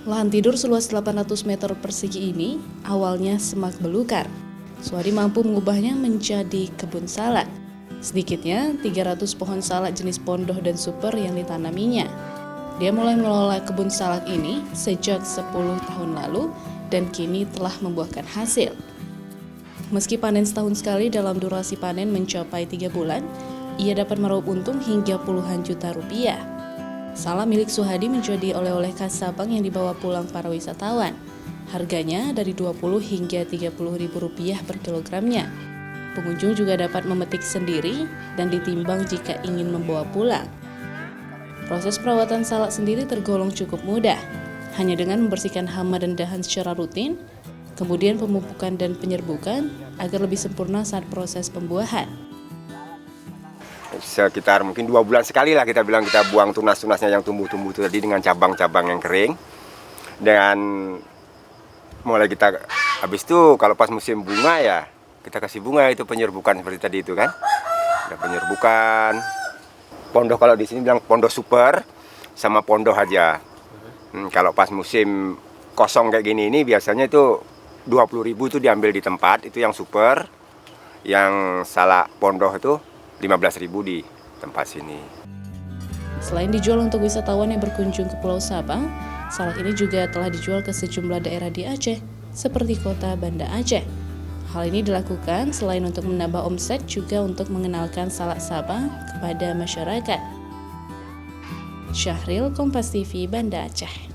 Lahan tidur seluas 800 meter persegi ini awalnya semak belukar. Suhadi mampu mengubahnya menjadi kebun salak. Sedikitnya 300 pohon salak jenis pondoh dan super yang ditanaminya. Dia mulai mengelola kebun salak ini sejak 10 tahun lalu dan kini telah membuahkan hasil. Meski panen setahun sekali dalam durasi panen mencapai 3 bulan, ia dapat meraup untung hingga puluhan juta rupiah. Salak milik Suhadi menjadi oleh-oleh khas Sabang yang dibawa pulang para wisatawan. Harganya dari 20 hingga 30 ribu rupiah per kilogramnya. Pengunjung juga dapat memetik sendiri dan ditimbang jika ingin membawa pulang. Proses perawatan salak sendiri tergolong cukup mudah. Hanya dengan membersihkan hama dan dahan secara rutin, kemudian pemupukan dan penyerbukan agar lebih sempurna saat proses pembuahan. Sekitar mungkin 2 bulan sekali lah kita bilang kita buang tunas-tunasnya yang tumbuh-tumbuh itu tadi dengan cabang-cabang yang kering. Dan mulai kita habis itu kalau pas musim bunga ya kita kasih bunga itu penyerbukan seperti tadi itu kan. Ada penyerbukan. Pondoh kalau di sini bilang pondoh super sama pondoh aja. Kalau pas musim kosong kayak gini ini biasanya itu 20.000 itu diambil di tempat, itu yang super. Yang salak pondoh itu 15.000 di tempat sini. Selain dijual untuk wisatawan yang berkunjung ke Pulau Sabang, salak ini juga telah dijual ke sejumlah daerah di Aceh, seperti kota Banda Aceh. Hal ini dilakukan selain untuk menambah omset juga untuk mengenalkan salak Sabang kepada masyarakat. Syahril, Kompas TV, Banda Aceh.